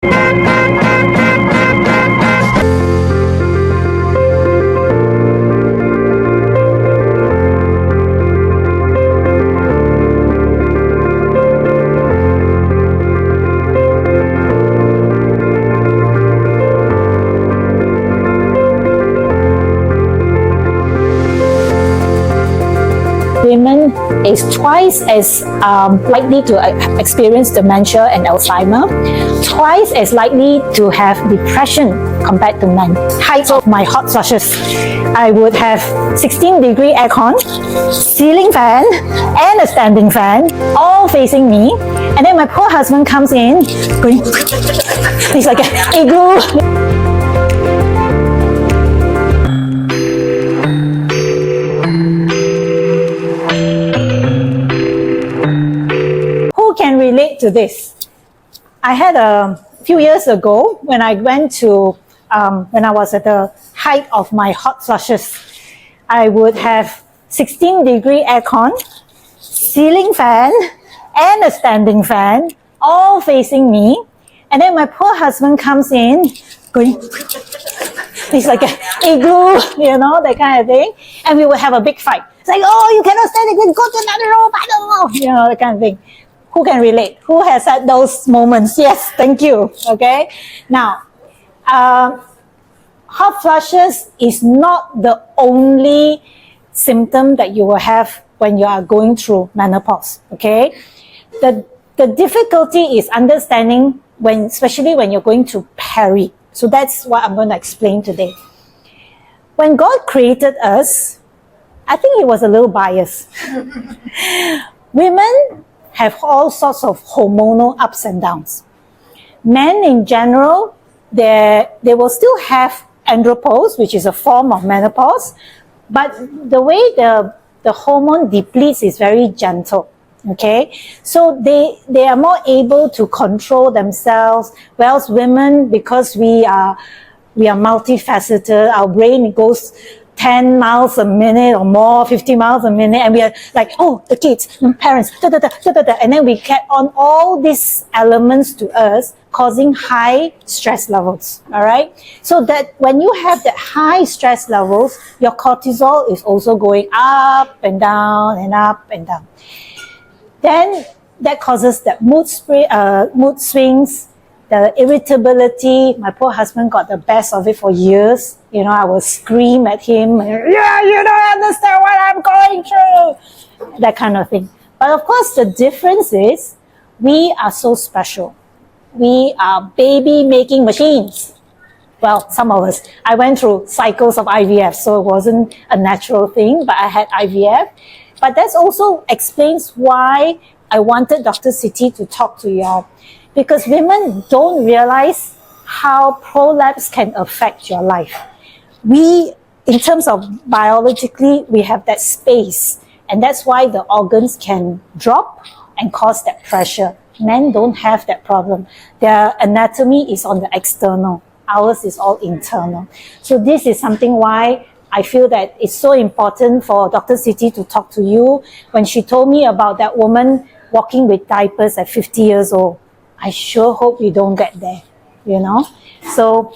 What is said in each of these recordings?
Women is twice as likely to experience dementia and Alzheimer, twice as likely to have depression compared to men. Height of my hot flushes, I would have 16-degree aircon, ceiling fan, and a standing fan, all facing me. And then my poor husband comes in, going, he's like an igloo. Can relate to this. I had a few years ago when I went to, when I was at the height of my hot flushes, I would have 16-degree aircon, ceiling fan, and a standing fan, all facing me. And then my poor husband comes in, going, he's like an igloo, you know, that kind of thing. And we would have a big fight. It's like, oh, you cannot stand it, go to another room, I don't know, you know, that kind of thing. Who can relate? Who has had those moments? Yes, thank you. Okay. Now, hot flushes is not the only symptom that you will have when you are going through menopause. Okay. The difficulty is understanding when, especially when you're going through peri. So that's what I'm going to explain today. When God created us, I think He was a little biased. Women have all sorts of hormonal ups and downs. Men in general, they will still have andropause, which is a form of menopause, but the way the hormone depletes is very gentle. Okay, so they are more able to control themselves, whereas women, because we are multifaceted, our brain goes 10 miles a minute or more, 50 miles a minute, and we are like, oh, the kids, parents, and then we get on all these elements to us, causing high stress levels, all right? So that when you have that high stress levels, your cortisol is also going up and down and up and down. Then that causes that mood swings, the irritability. My poor husband got the best of it for years. You know, I would scream at him, yeah, you don't understand what I'm going through, that kind of thing. But of course, the difference is we are so special. We are baby-making machines. Well, some of us. I went through cycles of IVF, so it wasn't a natural thing, but I had IVF. But that also explains why I wanted Dr. Siti to talk to y'all. Because women don't realize how prolapse can affect your life. We, in terms of biologically, we have that space. And that's why the organs can drop and cause that pressure. Men don't have that problem. Their anatomy is on the external. Ours is all internal. So this is something why I feel that it's so important for Dr. Siti to talk to you. When she told me about that woman walking with diapers at 50 years old, I sure hope you don't get there, you know? So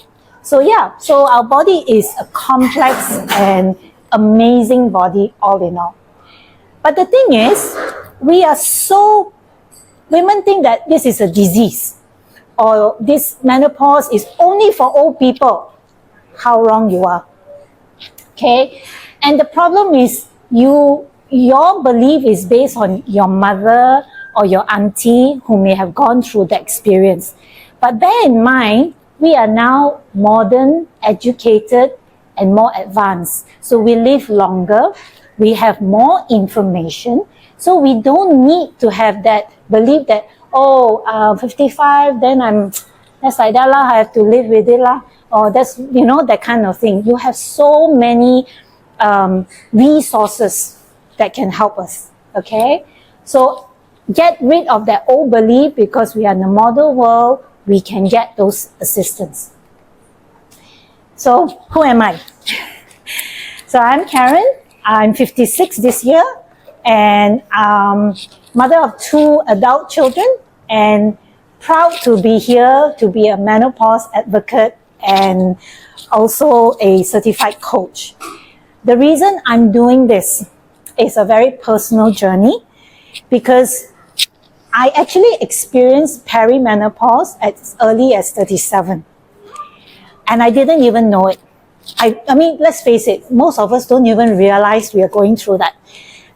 yeah, so our body is a complex and amazing body all in all. But the thing is, women think that this is a disease or this menopause is only for old people. How wrong you are. Okay? And the problem is your belief is based on your mother or your auntie who may have gone through the experience. But bear in mind, we are now modern, educated, and more advanced. So we live longer, we have more information, so we don't need to have that belief that, 55, then that's like that lah, I have to live with it lah, or that's, you know, that kind of thing. You have so many resources that can help us, okay? So get rid of that old belief, because we are in a modern world, we can get those assistance. So who am I? So I'm Karen, I'm 56 this year, and mother of 2 adult children, and proud to be here to be a menopause advocate and also a certified coach. The reason I'm doing this is a very personal journey because I actually experienced perimenopause as early as 37. And I didn't even know it. I mean, let's face it, most of us don't even realize we are going through that.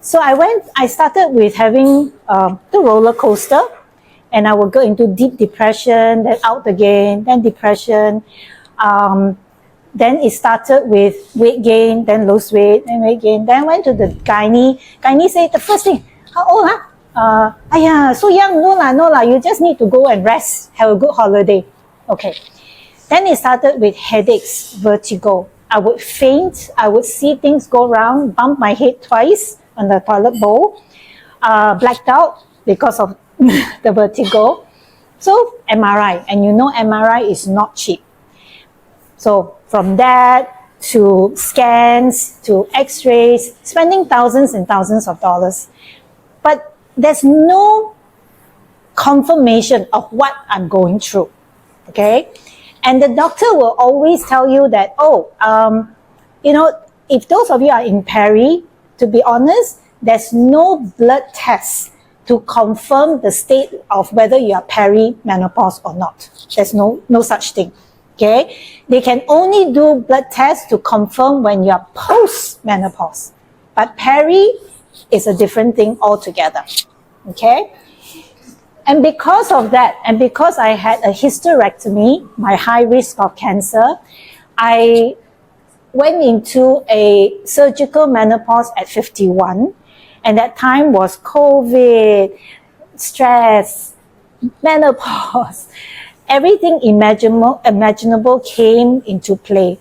So I started with having the roller coaster, and I would go into deep depression, then out again, then depression. Then it started with weight gain, then lose weight, then weight gain. Then went to the gynae. Gynae said the first thing, how old, huh? So young, no lah, you just need to go and rest, have a good holiday. Okay. Then it started with headaches, vertigo. I would faint, I would see things go round, bump my head twice on the toilet bowl, blacked out because of the vertigo. So MRI, and you know MRI is not cheap. So from that to scans, to x-rays, spending thousands and thousands of dollars. But there's no confirmation of what I'm going through, okay? And the doctor will always tell you that, if those of you are in peri, to be honest, there's no blood test to confirm the state of whether you are perimenopause or not. There's no such thing, okay? They can only do blood tests to confirm when you are post-menopause. But peri is a different thing altogether, okay? And because of that, and because I had a hysterectomy, my high risk of cancer, I went into a surgical menopause at 51. And that time was COVID, stress, menopause. Everything imaginable came into play.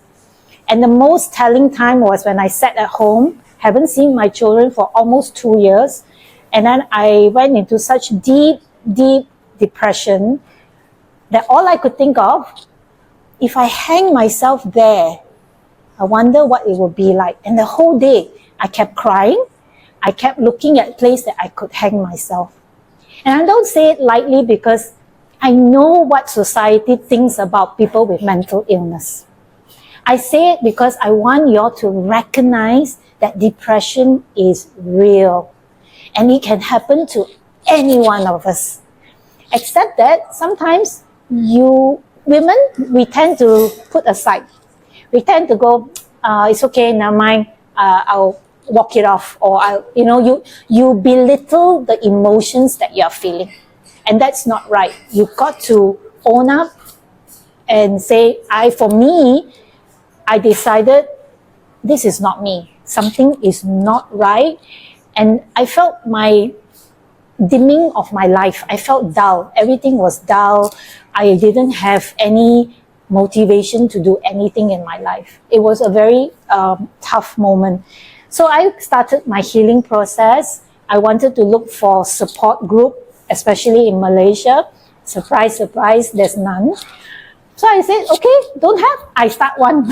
And the most telling time was when I sat at home, haven't seen my children for almost 2 years. And then I went into such deep depression that all I could think of, if I hang myself there, I wonder what it would be like. And the whole day, I kept crying. I kept looking at a place that I could hang myself. And I don't say it lightly because I know what society thinks about people with mental illness. I say it because I want you all to recognize that depression is real. And it can happen to any one of us. Except that sometimes women, we tend to put aside. We tend to go, it's okay, never mind, I'll walk it off. Or, you belittle the emotions that you're feeling. And that's not right. You've got to own up and say, for me, I decided this is not me. Something is not right. And I felt my dimming of my life. I felt dull. Everything was dull. I didn't have any motivation to do anything in my life. It was a very tough moment. So I started my healing process. I wanted to look for support group, especially in Malaysia. Surprise, surprise, there's none. So I said, okay, don't have, I start one.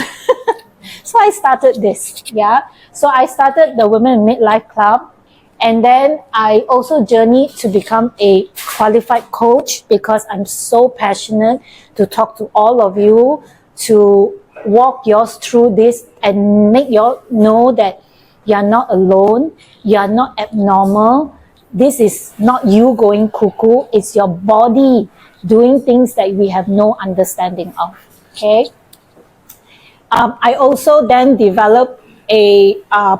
So I started this, yeah. So I started the Women in Midlife Club. And then I also journeyed to become a qualified coach because I'm so passionate to talk to all of you, to walk yours through this and make you all know that you're not alone, you're not abnormal. This is not you going cuckoo, it's your body doing things that we have no understanding of, okay? I also then developed a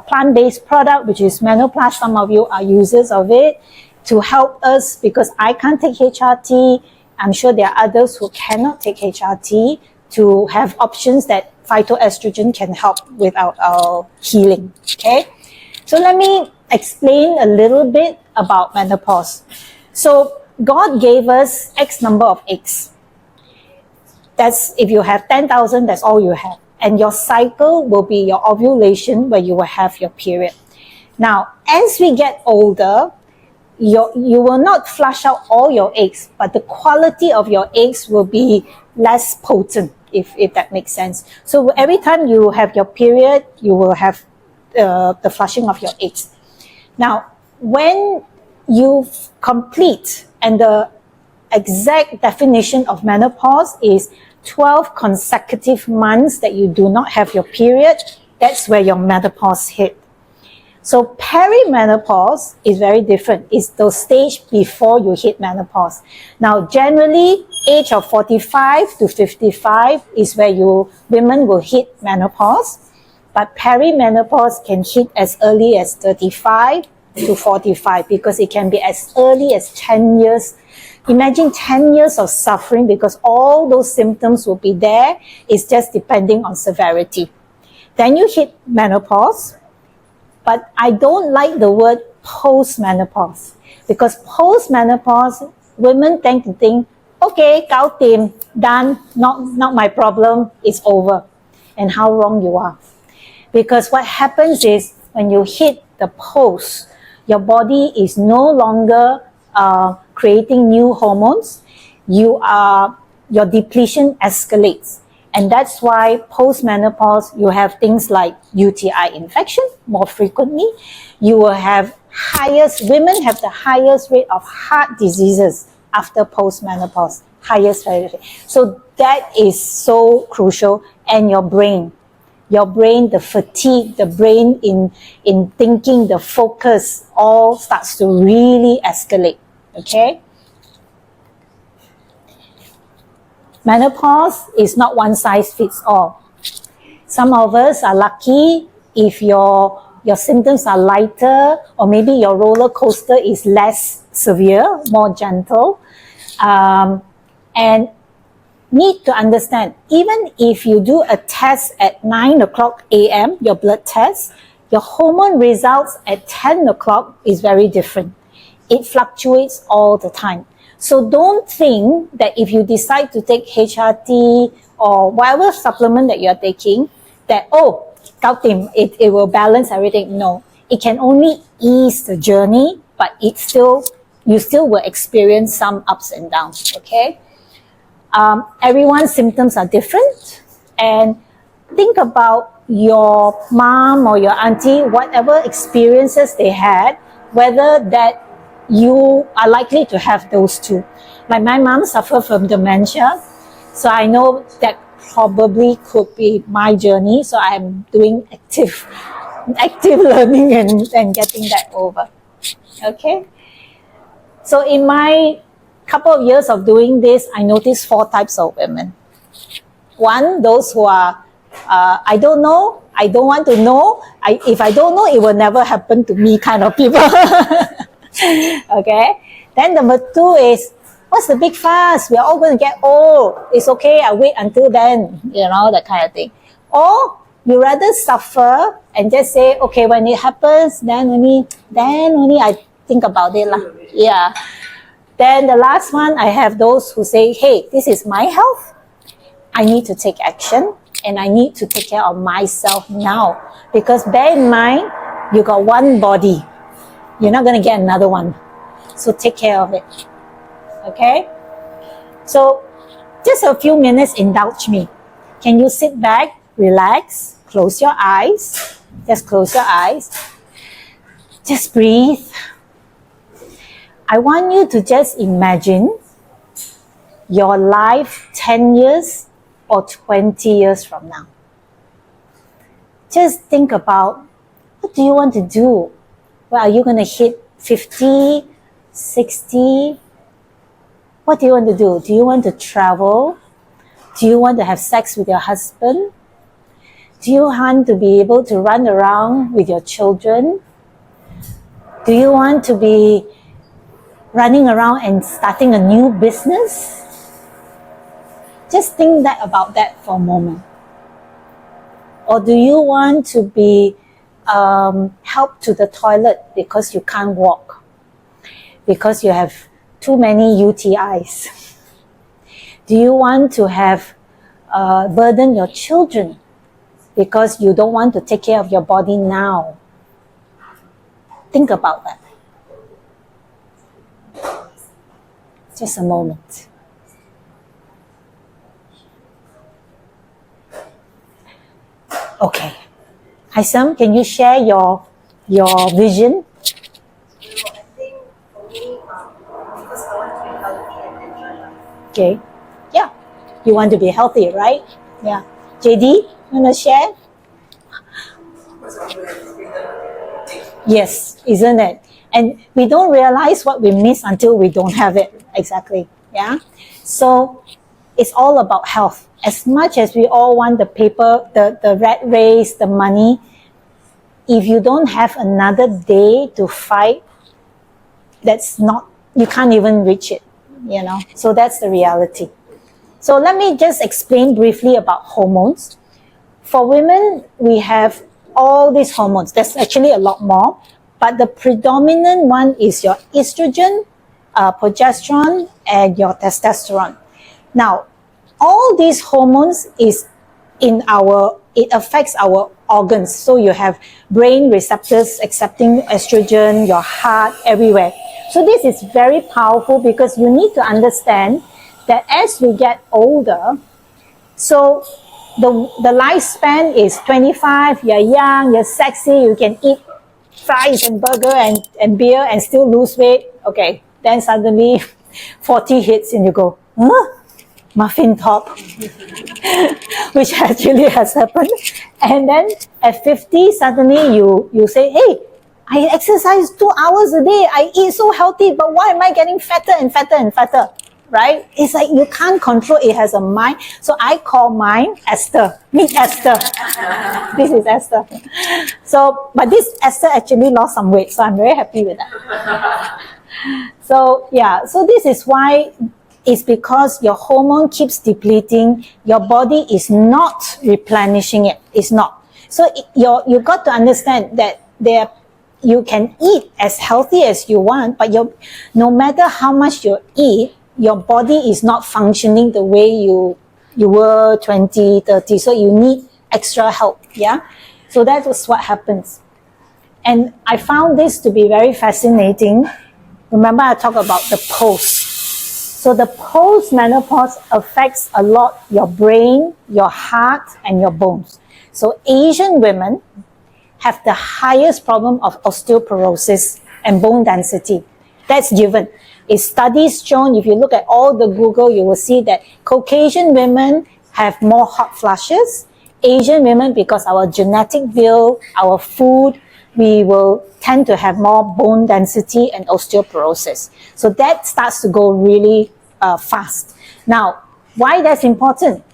plant-based product, which is Menopause. Some of you are users of it, to help us because I can't take HRT. I'm sure there are others who cannot take HRT, to have options that phytoestrogen can help with our healing, okay? So let me explain a little bit about menopause. So God gave us X number of eggs. That's, if you have 10,000, that's all you have. And your cycle will be your ovulation where you will have your period. Now, as we get older, you will not flush out all your eggs, but the quality of your eggs will be less potent, if that makes sense. So every time you have your period, you will have the flushing of your eggs. Now, when you complete and the exact definition of menopause is 12 consecutive months that you do not have your period. That's where your menopause hit. So perimenopause is very different. It's the stage before you hit menopause. Now, generally, age of 45 to 55 is where women will hit menopause. But perimenopause can hit as early as 35 to 45 because it can be as early as 10 years. Imagine 10 years of suffering because all those symptoms will be there. It's just depending on severity. Then you hit menopause. But I don't like the word post-menopause because post-menopause, women tend to think, okay, gao tim, done, not my problem, it's over. And how wrong you are. Because what happens is when you hit the post, your body is no longer creating new hormones. Your depletion escalates. And that's why post-menopause, you have things like UTI infection more frequently. You will have women have the highest rate of heart diseases after post-menopause, highest rate. So that is so crucial. And your brain, the fatigue, the brain in thinking, the focus, all starts to really escalate, okay? Menopause is not one size fits all. Some of us are lucky if your symptoms are lighter, or maybe your roller coaster is less severe, more gentle. And need to understand, even if you do a test at 9 o'clock a.m., your blood test, your hormone results at 10 o'clock is very different. It fluctuates all the time. So don't think that if you decide to take HRT or whatever supplement that you're taking, that, oh, it will balance everything. No, it can only ease the journey, but you still will experience some ups and downs, okay? Everyone's symptoms are different, and think about your mom or your auntie, whatever experiences they had, whether that you are likely to have those too. Like my mom suffered from dementia, so I know that probably could be my journey. So I'm doing active learning and getting that over. Okay. So in my couple of years of doing this, I noticed 4 types of women. One, those who are, I don't know, I don't want to know. If I don't know, it will never happen to me kind of people. Okay. Then number 2 is, what's the big fuss? We're all going to get old. It's okay. I'll wait until then, that kind of thing. Or you rather suffer and just say, okay, when it happens, then only I think about it lah. Yeah. Then the last one, I have those who say, hey, this is my health. I need to take action and I need to take care of myself now. Because bear in mind, you got one body. You're not going to get another one. So take care of it. Okay? So just a few minutes, indulge me. Can you sit back, relax, close your eyes. Just close your eyes. Just breathe. I want you to just imagine your life 10 years or 20 years from now. Just think about, what do you want to do? Well, are you going to hit 50, 60? What do you want to do? Do you want to travel? Do you want to have sex with your husband? Do you want to be able to run around with your children? Do you want to be running around and starting a new business? Just think about that for a moment. Or do you want to be helped to the toilet because you can't walk? Because you have too many UTIs? Do you want to have burden your children because you don't want to take care of your body now? Think about that. Just a moment. Okay. Haisam, can you share your vision? I think for me, because I want to be healthy and Okay. Yeah. You want to be healthy, right? Yeah. JD, you want to share? Yes, isn't it? And we don't realize what we miss until we don't have it. Exactly. Yeah. So it's all about health. As much as we all want the paper, the rat race, the money, if you don't have another day to fight, that's not, you can't even reach it, you know. So that's the reality. So let me just explain briefly about hormones. For women, we have all these hormones. There's actually a lot more, but the predominant one is your estrogen, progesterone, and your testosterone. Now, all these hormones is in our, it affects our organs. So you have brain receptors accepting estrogen, your heart, everywhere. So this is very powerful because you need to understand that as we get older, so the lifespan is 25, you're young, you're sexy, you can eat fries and burger and beer and still lose weight. Okay, then suddenly 40 hits and you go, huh? Muffin top, which actually has happened. And then at 50, suddenly you say, hey, I exercise 2 hours a day, I eat so healthy, but why am I getting fatter and fatter and fatter? Right? It's like you can't control, it has a mind. So I call mine Esther. Meet Esther. This is Esther. So, but this Esther actually lost some weight, so I'm very happy with that. So yeah, so this is why it's because your hormone keeps depleting, your body is not replenishing it. It's not. So you got to understand that you can eat as healthy as you want, but no matter how much you eat, your body is not functioning the way you were 20, 30. So you need extra help. Yeah. So that was what happens. And I found this to be very fascinating. Remember I talked about the post. So the post-menopause affects a lot your brain, your heart, and your bones. So Asian women have the highest problem of osteoporosis and bone density. That's given. It's studies shown, if you look at all the Google, you will see that Caucasian women have more hot flushes. Asian women, because our genetic build, our food, we will tend to have more bone density and osteoporosis. So that starts to go really fast. Now, why that's important?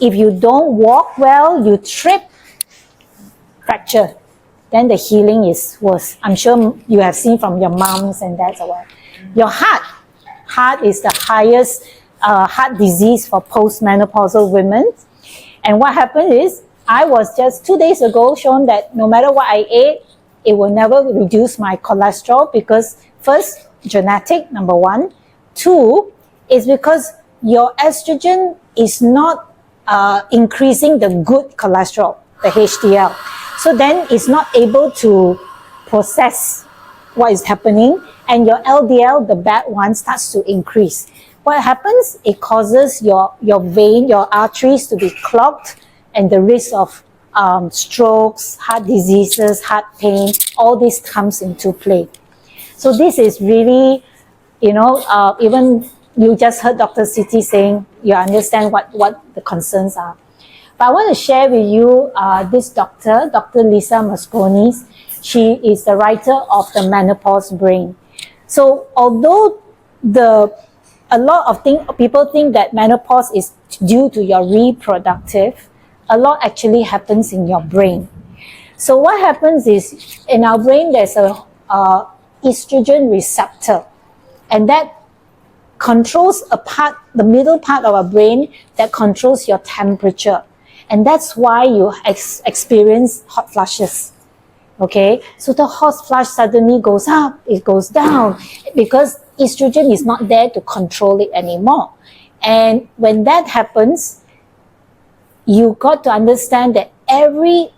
If you don't walk well, you trip, fracture, then the healing is worse. I'm sure you have seen from your moms and dads or what. Your heart is the highest heart disease for postmenopausal women. And what happened is, I was just 2 days ago shown that no matter what I ate, it will never reduce my cholesterol because first, genetic, number one. Two, is because your estrogen is not increasing the good cholesterol, the HDL. So then it's not able to process what is happening, and your LDL, the bad one, starts to increase. What happens? It causes your vein, your arteries to be clogged, and the risk of strokes, heart diseases, heart pain, all this comes into play. So this is really, even you just heard Dr. Siti saying, you understand what the concerns are. But I want to share with you this doctor, Dr. Lisa Mosconi. She is the writer of The Menopause Brain. So although a lot of people think that menopause is due to your reproductive, a lot actually happens in your brain. So what happens is, in our brain, there's a estrogen receptor, and that controls the middle part of our brain that controls your temperature. And that's why you experience hot flushes. Okay, so the hot flush suddenly goes up, it goes down, because estrogen is not there to control it anymore. And when that happens, you got to understand that every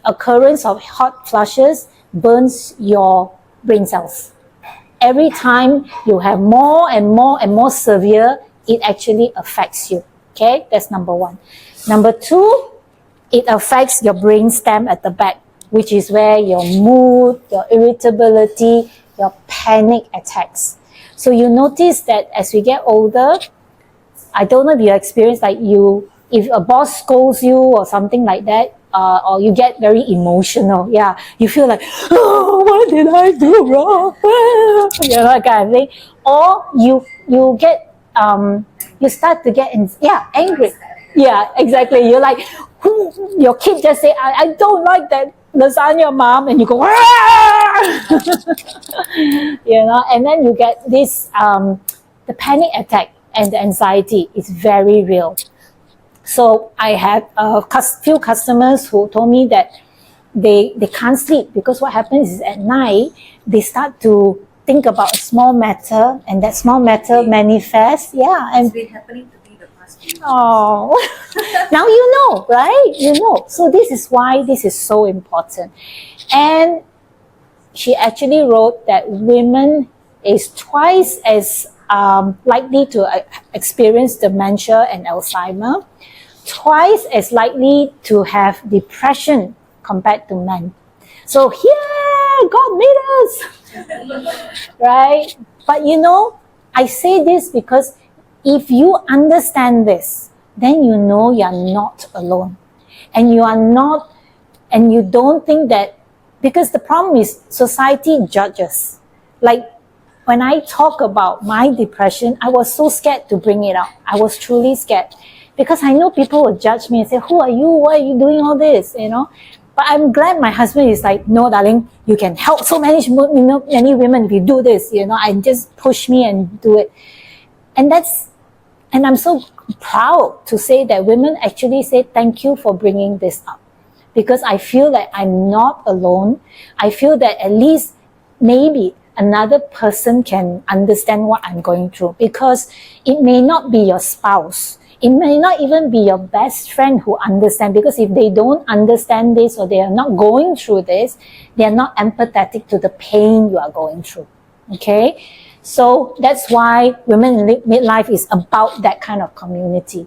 occurrence of hot flushes burns your brain cells. Every time you have more and more and more severe, it actually affects you. Okay, that's number one. Number two, it affects your brain stem at the back, which is where your mood, your irritability, your panic attacks. So you notice that as we get older, I don't know if you experience like if a boss scolds you or something like that, or you get very emotional. Yeah, you feel like, oh, what did I do wrong? You know, that kind of thing. Or you get you start to get angry. Yeah, exactly. You're like, your kid just say, I don't like that lasagna, mom, and you go, you know, and then you get this the panic attack and the anxiety is very real. So I had a few customers who told me that they can't sleep because what happens is at night they start to think about a small matter, and that small matter manifests. Yeah, and it's been happening to me the past few years. oh, now you know, right? You know. So this is why this is so important. And she actually wrote that women is twice as likely to experience dementia and Alzheimer, twice as likely to have depression compared to men. So yeah, God made us, right? But you know, I say this because if you understand this, then you know you're not alone, and you are not, and you don't think that, because the problem is society judges. Like when I talk about my depression, I was so scared to bring it out. I was truly scared because I know people will judge me and say, who are you? Why are you doing all this? You know? But I'm glad my husband is like, no, darling, you can help so many women if you do this, you know, and just push me and do it. And I'm so proud to say that women actually say, thank you for bringing this up, because I feel that I'm not alone. I feel that at least maybe another person can understand what I'm going through, because it may not be your spouse. It may not even be your best friend who understands, because if they don't understand this or they are not going through this, they are not empathetic to the pain you are going through. Okay? So that's why Women in Midlife is about that kind of community.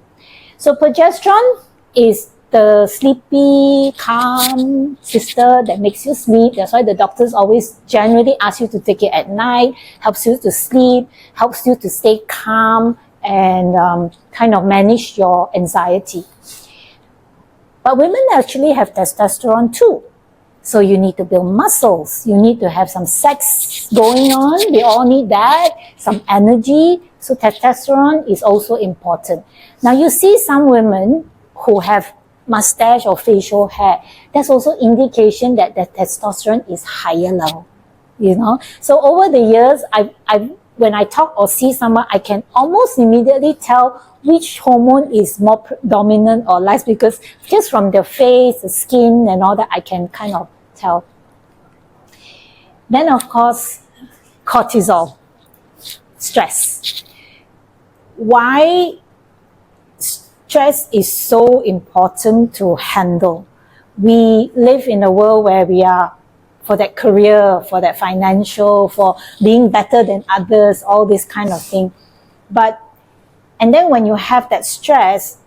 So progesterone is the sleepy, calm sister that makes you sleep. That's why the doctors always generally ask you to take it at night, helps you to sleep, helps you to stay calm, and kind of manage your anxiety. But women actually have testosterone too. So you need to build muscles. You need to have some sex going on. We all need that. Some energy. So testosterone is also important. Now you see some women who have mustache or facial hair. That's also indication that the testosterone is higher level. You know. So over the years, when I talk or see someone, I can almost immediately tell which hormone is more dominant or less, because just from their face, the skin, and all that, I can kind of tell. Then, of course, cortisol, stress. Why stress is so important to handle? We live in a world where we are, for that career, for that financial, for being better than others, all this kind of thing. And then when you have that stress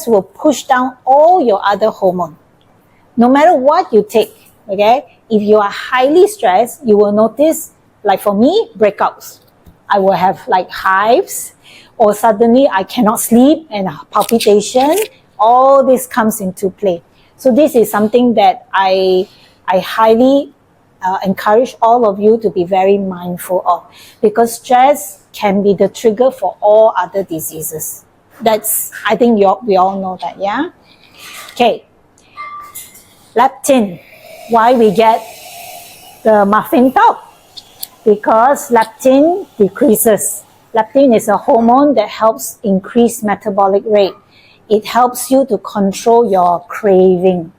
will push down all your other hormones. No matter what you take, okay? If you are highly stressed, you will notice, like for me, breakouts. I will have like hives, or suddenly I cannot sleep and palpitation. All this comes into play. So this is something that I highly encourage all of you to be very mindful of, because stress can be the trigger for all other diseases. I think we all know that, yeah? Okay. Leptin. Why we get the muffin top? Because leptin decreases. Leptin is a hormone that helps increase metabolic rate. It helps you to control your craving.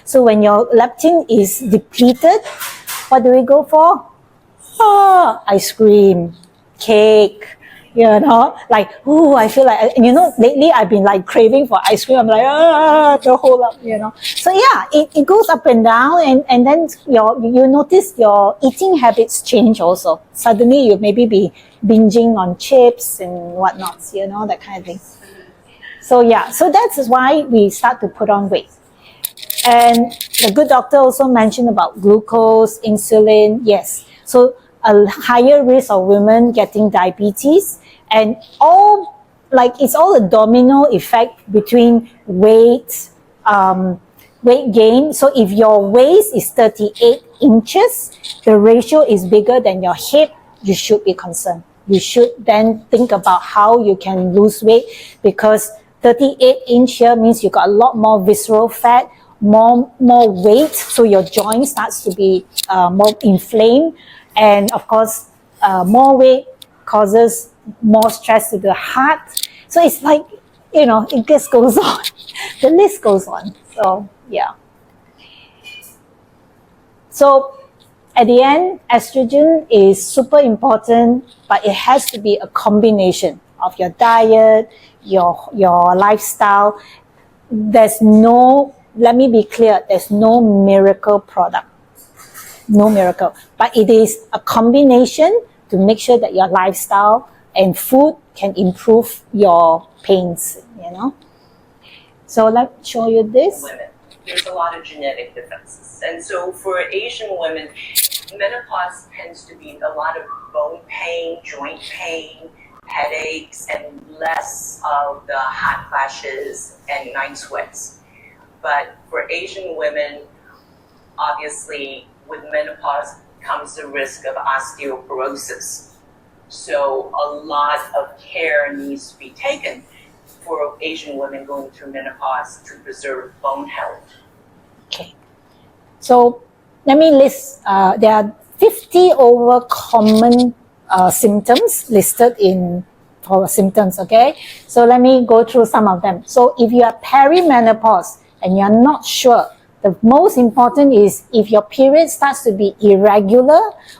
So when your leptin is depleted, what do we go for? Ice cream, cake, you know, like, ooh, I feel like, you know, lately I've been like craving for ice cream. I'm like, the whole up, you know. So yeah, it goes up and down, and then you notice your eating habits change also. Suddenly you maybe be binging on chips and whatnot, you know, that kind of thing. So yeah, so that's why we start to put on weight. And the good doctor also mentioned about glucose, insulin. Yes. So a higher risk of women getting diabetes, and all like it's all a domino effect between weight gain. So if your waist is 38 inches, the ratio is bigger than your hip, you should be concerned. You should then think about how you can lose weight, because 38 inch here means you got a lot more visceral fat, more weight, so your joint starts to be more inflamed, and of course more weight causes more stress to the heart. So it's like, you know, it just goes on. The list goes on. So yeah. So at the end, estrogen is super important, but it has to be a combination of your diet, your lifestyle. There's no, let me be clear, there's no miracle product. No miracle. But it is a combination to make sure that your lifestyle and food can improve your pains, you know. So let me show you this. Women, there's a lot of genetic differences. And so for Asian women, menopause tends to be a lot of bone pain, joint pain, headaches, and less of the hot flashes and night sweats. But for Asian women, obviously with menopause comes the risk of osteoporosis. So a lot of care needs to be taken for Asian women going through menopause to preserve bone health. Okay. So let me list, there are 50 over common symptoms listed in for symptoms, okay? So let me go through some of them. So if you are perimenopause and you're not sure, the most important is if your period starts to be irregular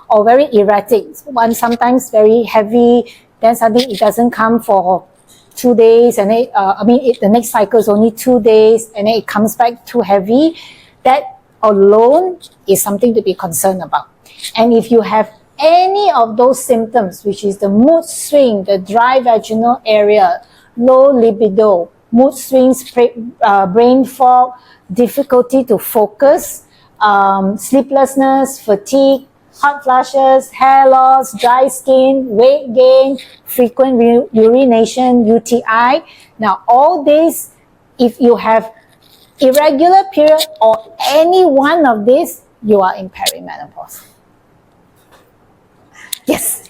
or very erratic, one sometimes very heavy, then suddenly it doesn't come for 2 days, and the next cycle is only 2 days, and then it comes back too heavy, that alone is something to be concerned about. And if you have any of those symptoms, which is the mood swing, the dry vaginal area, low libido, mood swings, brain fog, difficulty to focus, sleeplessness, fatigue, hot flashes, hair loss, dry skin, weight gain, frequent urination, UTI. Now, all these, if you have irregular period or any one of these, you are in perimenopause. Yes.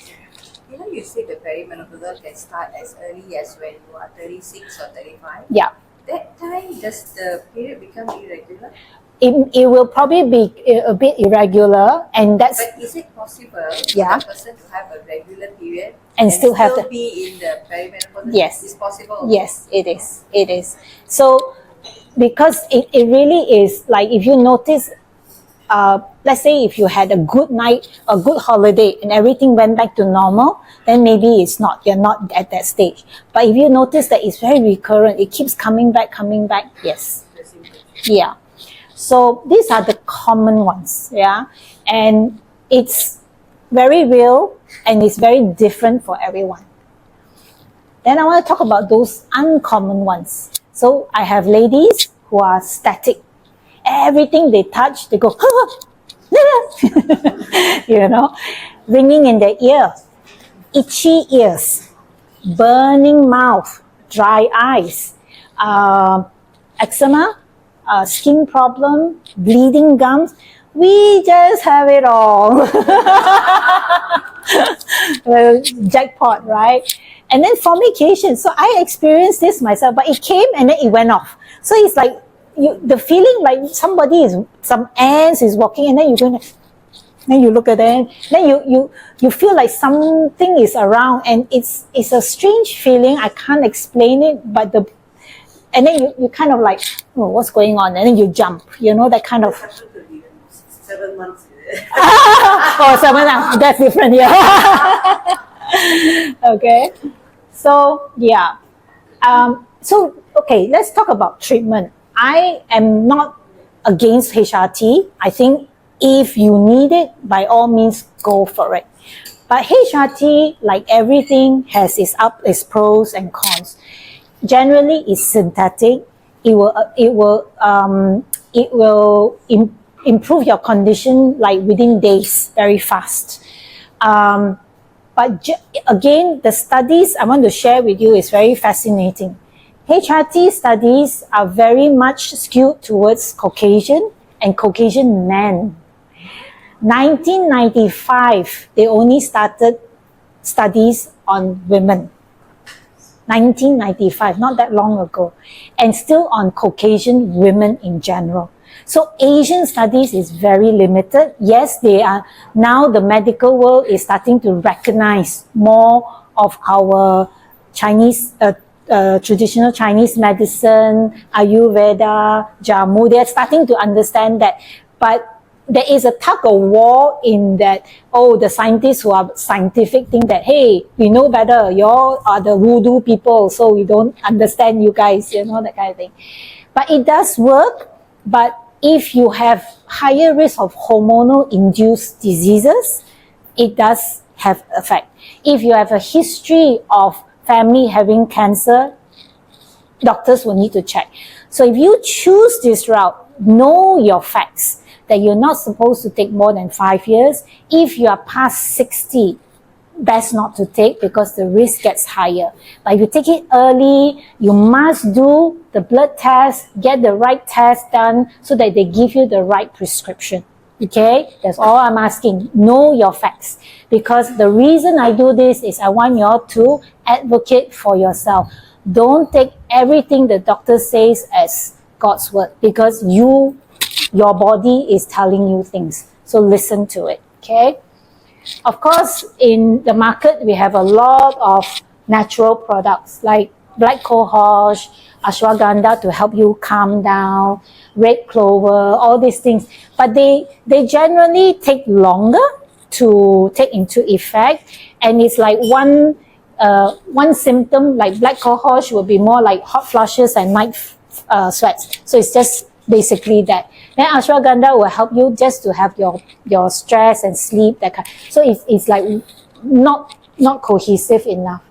You know, you say the perimenopause can start as early as when you are 36 or 35. Yeah. That time, does the period become irregular? It will probably be a bit irregular, and that's. But is it possible Yeah. for a person to have a regular period and still have the. be in the perimenopause? Yes. It's possible. Yes, it is. It is. So, because it really is, like, if you notice, let's say if you had a good night, a good holiday, and everything went back to normal, then maybe it's not, you're not at that stage. But if you notice that it's very recurrent, it keeps coming back, yes. Yeah. So these are the common ones, yeah. And it's very real, and it's very different for everyone. Then I want to talk about those uncommon ones. So I have ladies who are static. Everything they touch, they go, you know, ringing in their ear, itchy ears, burning mouth, dry eyes, eczema, skin problem, bleeding gums. We just have it all. Well, jackpot, right? And then fornication. So I experienced this myself, but it came and then it went off. So it's like the feeling like some ants is walking, and then you're going to, then you look at them, then you feel like something is around, and it's a strange feeling. I can't explain it, but and then you kind of like, oh, what's going on? And then you jump, you know, that kind of. 7 months. Oh, 7 months. That's different, yeah. Okay. So, yeah. Okay, let's talk about treatment. I am not against HRT. I think if you need it, by all means, go for it. But HRT, like everything, has its pros and cons. Generally, it's synthetic. It will improve your condition like within days, very fast. But But again, the studies I want to share with you is very fascinating. HRT studies are very much skewed towards Caucasian and Caucasian men. 1995, they only started studies on women. 1995, not that long ago, and still on Caucasian women in general. So Asian studies is very limited. Yes, they are now the medical world is starting to recognize more of our Chinese traditional Chinese medicine, Ayurveda, Jamu. They are starting to understand that, but there is a tug of war in that, oh, the scientists who are scientific think that, hey, we know better, you all are the voodoo people, so we don't understand you guys, you know, that kind of thing. But it does work, but if you have higher risk of hormonal induced diseases, it does have effect. If you have a history of family having cancer, doctors will need to check. So if you choose this route, know your facts, that you're not supposed to take more than 5 years. If you are past 60, best not to take because the risk gets higher. But if you take it early, you must do the blood test, get the right test done so that they give you the right prescription. Okay, that's all I'm asking. Know your facts. Because the reason I do this is I want you all to advocate for yourself. Don't take everything the doctor says as God's word, because your body is telling you things. So listen to it, okay? Of course, in the market, we have a lot of natural products like black cohosh, ashwagandha to help you calm down, red clover, all these things. But they generally take longer to take into effect. And it's like one symptom, like black cohosh, will be more like hot flushes and night sweats. So it's just basically that. Then ashwagandha will help you just to have your stress and sleep, that kind. So it's like not cohesive enough.